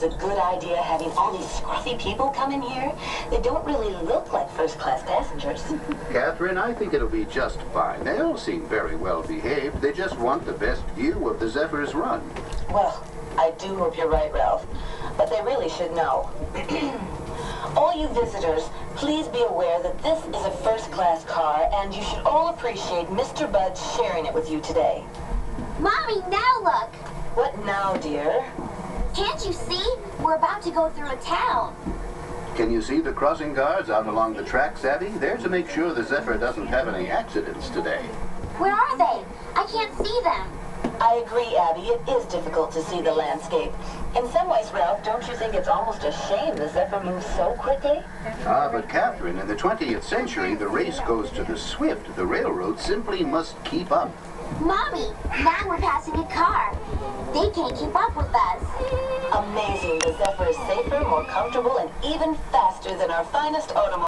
it's a good idea having all these scruffy people come in here? They don't really look like first-class passengers. Catherine, I think it'll be just fine. They all seem very well behaved. They just want the best view of the Zephyr's run. Well, I do hope you're right, Ralph. But they really should know. All you visitors, please be aware that this is a first-class car, and you should all appreciate Mr. Bud sharing it with you today. Mommy, now look! What now, dear? Can't you see? We're about to go through a town. Can you see the crossing guards out along the tracks, Abbey? They're to make sure the Zephyr doesn't have any accidents today. Where are they? I can't see them. I agree, Abby. It is difficult to see the landscape. In some ways, Ralph, don't you think it's almost a shame the Zephyr moves so quickly? But Catherine, in the 20th century, the race goes to the swift. The railroad simply must keep up. Mommy, now we're passing a car. They can't keep up with us. Amazing. The Zephyr is safer, more comfortable, and even faster than our finest automobile.